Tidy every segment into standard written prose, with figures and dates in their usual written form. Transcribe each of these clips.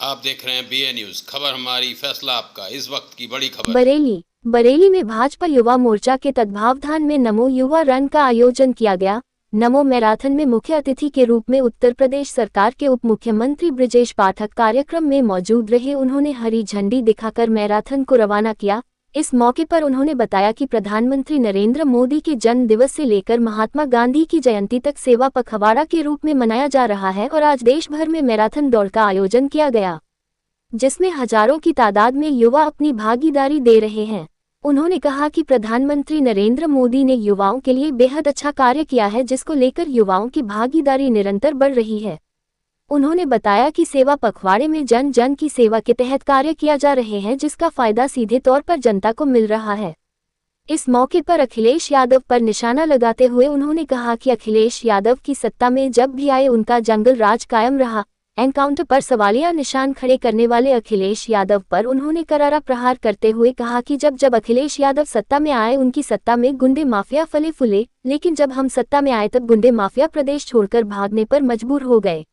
आप देख रहे हैं BA न्यूज, खबर हमारी फैसला आपका। इस वक्त की बड़ी खबर। बरेली में भाजपा युवा मोर्चा के तत्वावधान में नमो युवा रन का आयोजन किया गया। नमो मैराथन में मुख्य अतिथि के रूप में उत्तर प्रदेश सरकार के उप मुख्यमंत्री ब्रजेश पाठक कार्यक्रम में मौजूद रहे। उन्होंने हरी झंडी दिखाकर मैराथन को रवाना किया। इस मौके पर उन्होंने बताया कि प्रधानमंत्री नरेंद्र मोदी के जन्म दिवस से लेकर महात्मा गांधी की जयंती तक सेवा पखवाड़ा के रूप में मनाया जा रहा है और आज देश भर में मैराथन दौड़ का आयोजन किया गया, जिसमें हजारों की तादाद में युवा अपनी भागीदारी दे रहे हैं। उन्होंने कहा कि प्रधानमंत्री नरेंद्र मोदी ने युवाओं के लिए बेहद अच्छा कार्य किया है, जिसको लेकर युवाओं की भागीदारी निरंतर बढ़ रही है। उन्होंने बताया कि सेवा पखवाड़े में जन जन की सेवा के तहत कार्य किया जा रहे हैं, जिसका फायदा सीधे तौर पर जनता को मिल रहा है। इस मौके पर अखिलेश यादव पर निशाना लगाते हुए उन्होंने कहा कि अखिलेश यादव की सत्ता में जब भी आए उनका जंगल राज कायम रहा। एनकाउंटर पर सवालिया निशान खड़े करने वाले अखिलेश यादव पर उन्होंने करारा प्रहार करते हुए कहा कि जब अखिलेश यादव सत्ता में आए उनकी सत्ता में गुंडे माफिया फले फूले, लेकिन जब हम सत्ता में आए तब गुंडे माफिया प्रदेश छोड़कर भागने पर मजबूर हो गए।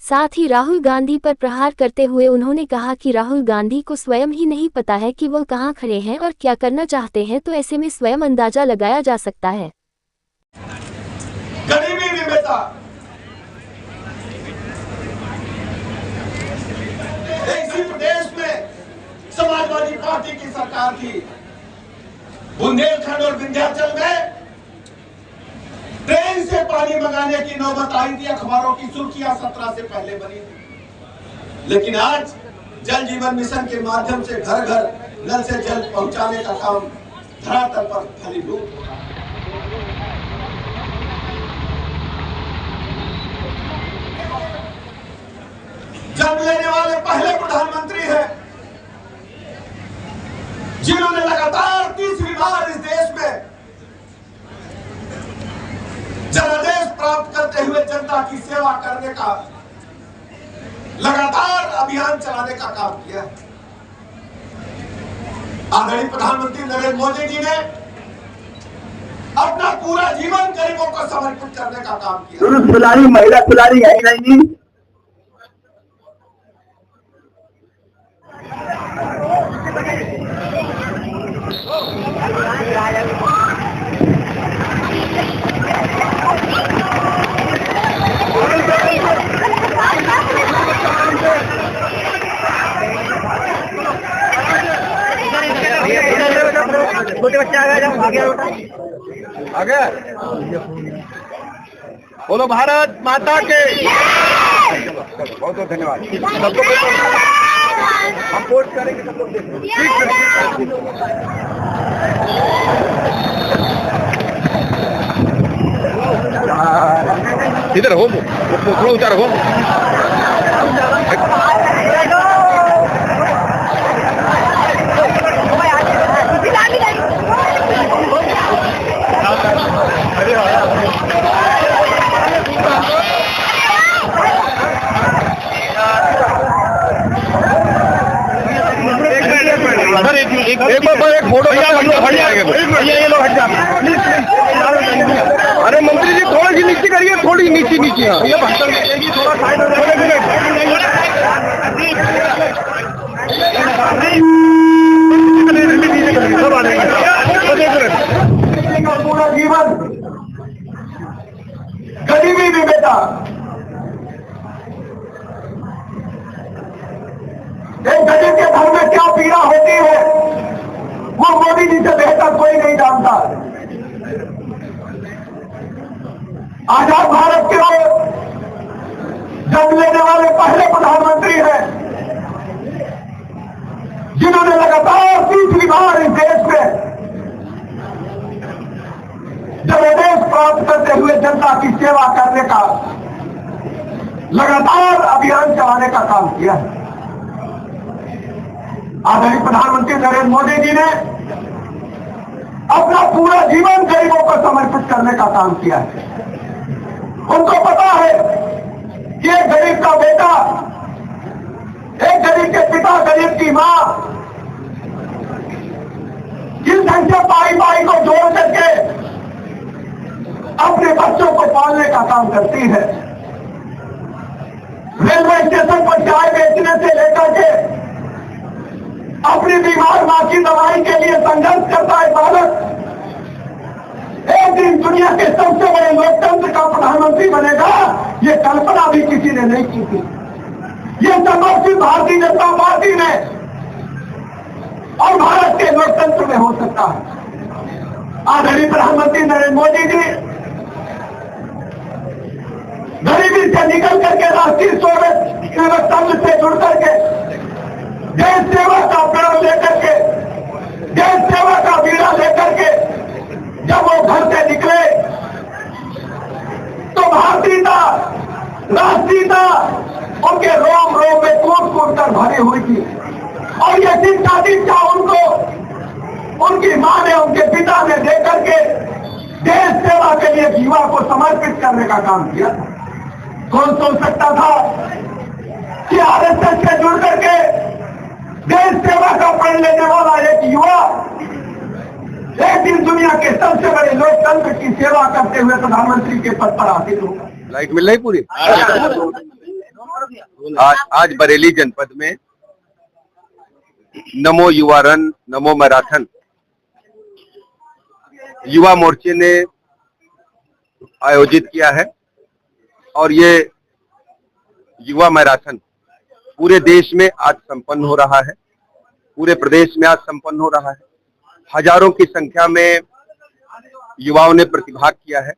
साथ ही राहुल गांधी पर प्रहार करते हुए उन्होंने कहा कि राहुल गांधी को स्वयं ही नहीं पता है कि वो कहां खड़े हैं और क्या करना चाहते हैं, तो ऐसे में स्वयं अंदाजा लगाया जा सकता है। गरीबी भी बेटा इसी प्रदेश में समाजवादी पार्टी की सरकार थी। बुंदेलखंड और विंध्याचल में ट्रेन से पानी मंगाने की नौबत आई थी। अखबारों की सुर्खियां 17 से पहले बनी थी, लेकिन आज जल जीवन मिशन के माध्यम से घर घर नल से जल पहुंचाने का काम धरातल पर फलीभूत हो रहा है। जन्म लेने वाले पहले प्रधानमंत्री हैं जिन्होंने लगातार तीसरी बार इस देश में जनादेश प्राप्त करते हुए जनता की सेवा करने का लगातार अभियान चलाने का काम किया। आदरणीय प्रधानमंत्री नरेंद्र मोदी जी ने अपना पूरा जीवन गरीबों को समर्पित करने का काम किया। पुरुष खिलाड़ी महिला खिलाड़ी है नहीं। छोटे बच्चे आ गए, आगे बोलो भारत माता के। बहुत बहुत धन्यवाद सबको। हम पोस्ट करेंगे, सब लोग इधर हो, थोड़ा ऊंचा रहो। एक फोटो ये लोग हट जा। अरे मंत्री जी थोड़ी सी नीचे करिए, थोड़ी नीचे नीचे। हाँ ये थोड़ा साइड पूरा जीवन गरीबी में बेटा एक गरीब के घर में क्या पीड़ा होती है वो मोदी जी से बेहतर कोई नहीं जानता। आजाद भारत के जन्म लेने वाले पहले प्रधानमंत्री हैं जिन्होंने लगातार तीसरी बार इस देश में जनादेश प्राप्त करते हुए जनता की सेवा करने का लगातार अभियान चलाने का काम किया है। आदरणीय प्रधानमंत्री नरेंद्र मोदी जी ने अपना पूरा जीवन गरीबों को समर्पित करने का काम किया है। उनको पता है कि एक गरीब का बेटा, एक गरीब के पिता, गरीब की मां जिस ढंग से पाई को जोड़ करके अपने बच्चों को पालने का काम करती है। रेलवे स्टेशन पर पर चाय बेचने से लेकर के अपनी बीमार मां की दवाई के लिए संघर्ष करता है बालक एक दिन दुनिया के सबसे बड़े लोकतंत्र का प्रधानमंत्री बनेगा, ये कल्पना भी किसी ने नहीं की थी। ये संभव सिर्फ भारतीय जनता पार्टी ने और भारत के लोकतंत्र में हो सकता है। आदरणीय प्रधानमंत्री नरेंद्र मोदी जी गरीबी से निकल करके राष्ट्रीय सेवक संघ से जुड़ करके देश सेवा का प्रण लेकर के देश सेवा का बीड़ा लेकर के जब वो घर से निकले तो भारतीयता राष्ट्रीयता उनके रोम रोम में कूद कूद कर भरी हुई थी और ये शिक्षा दीक्षा उनको उनकी मां ने उनके पिता ने देकर के देश सेवा के लिए जीवा को समर्पित करने का काम किया। कौन सोच सकता था कि आरएसएस से जुड़ करके देश सेवा का प्रण लेने वाला एक युवा एक दिन दुनिया के सबसे बड़े लोकतंत्र की सेवा करते हुए प्रधानमंत्री के पद पर आसीन होगा। लाइट मिल रही पूरी। आज बरेली जनपद में नमो युवा रन नमो मैराथन युवा मोर्चे ने आयोजित किया है और ये युवा मैराथन पूरे देश में आज संपन्न हो रहा है, पूरे प्रदेश में आज संपन्न हो रहा है। हजारों की संख्या में युवाओं ने प्रतिभाग किया है।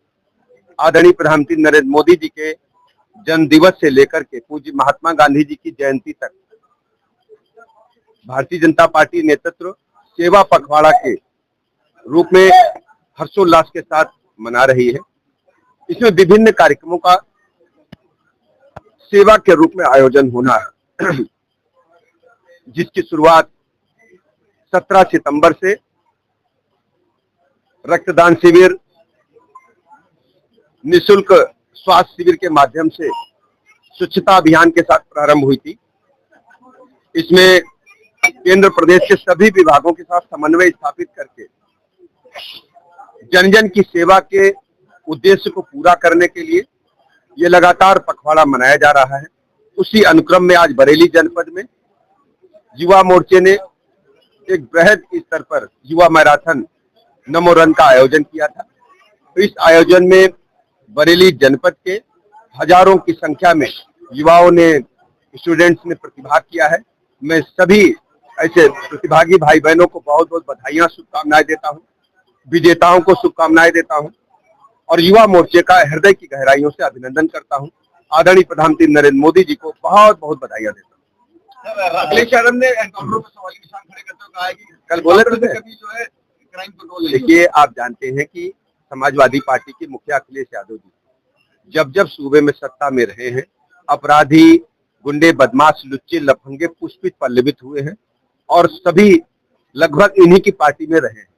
आदरणीय प्रधानमंत्री नरेंद्र मोदी जी के जन्म दिवस से लेकर के पूज्य महात्मा गांधी जी की जयंती तक भारतीय जनता पार्टी नेतृत्व सेवा पखवाड़ा के रूप में हर्षोल्लास के साथ मना रही है। इसमें विभिन्न कार्यक्रमों का सेवा के रूप में आयोजन होना है, जिसकी शुरुआत 17 सितंबर से रक्तदान शिविर, निःशुल्क स्वास्थ्य शिविर के माध्यम से स्वच्छता अभियान के साथ प्रारंभ हुई थी। इसमें केंद्र प्रदेश के सभी विभागों के साथ समन्वय स्थापित करके जन जन की सेवा के उद्देश्य को पूरा करने के लिए ये लगातार पखवाड़ा मनाया जा रहा है। उसी अनुक्रम में आज बरेली जनपद में युवा मोर्चे ने एक बृहद स्तर पर युवा मैराथन नमो रन का आयोजन किया था। तो इस आयोजन में बरेली जनपद के हजारों की संख्या में युवाओं ने, स्टूडेंट्स ने प्रतिभाग किया है। मैं सभी ऐसे प्रतिभागी भाई बहनों को बहुत बहुत बधाइयां, शुभकामनाएं देता हूं, विजेताओं को शुभकामनाएं देता हूं और युवा मोर्चे का हृदय की गहराइयों से अभिनंदन करता हूं। आदरणीय प्रधानमंत्री नरेंद्र मोदी जी को बहुत बहुत बधाइयां देता हूं। अखिलेश यादव ने एनकाउंटर पर सवाल निशान खड़े करते हुए कहा है कि कल बोले थे कभी जो है क्राइम कंट्रोल। देखिए, आप जानते हैं कि समाजवादी पार्टी के मुखिया अखिलेश यादव जी जब जब सूबे में सत्ता में रहे हैं, अपराधी, गुंडे, बदमाश, लुच्चे, लफंगे पुष्पित पल्लवित हुए हैं और सभी लगभग इन्हीं की पार्टी में रहे हैं।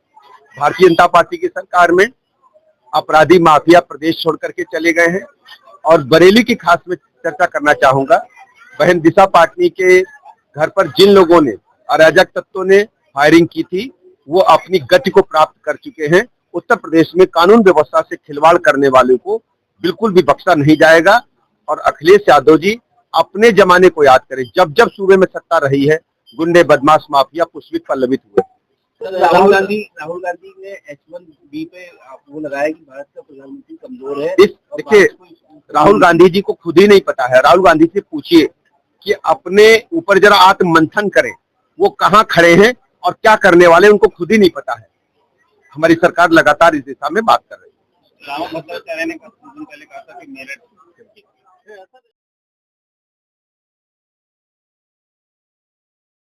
भारतीय जनता पार्टी की सरकार में अपराधी माफिया प्रदेश छोड़ करके चले गए हैं और बरेली की खास में चर्चा करना चाहूंगा। बहन दिशा पाटनी के घर पर जिन लोगों ने, अराजक तत्वों ने फायरिंग की थी, वो अपनी गति को प्राप्त कर चुके हैं। उत्तर प्रदेश में कानून व्यवस्था से खिलवाड़ करने वालों को बिल्कुल भी बख्शा नहीं जाएगा और अखिलेश यादव जी अपने जमाने को याद करें, जब जब सूबे में सत्ता रही है, गुंडे, बदमाश, माफिया पुष्पित पल्लवित हुए। राहुल गांधी ने H1B पे वो लगाया कि भारत का प्रधानमंत्री कमजोर है। देखिए, राहुल गांधी जी को खुद ही नहीं पता है। राहुल गांधी से पूछिए कि अपने ऊपर जरा आत्म मंथन करें, वो कहाँ खड़े हैं और क्या करने वाले, उनको खुद ही नहीं पता है। हमारी सरकार लगातार इस दिशा में बात कर रही है। राहुल ने कुछ दिन पहले कहा था कि मेरठ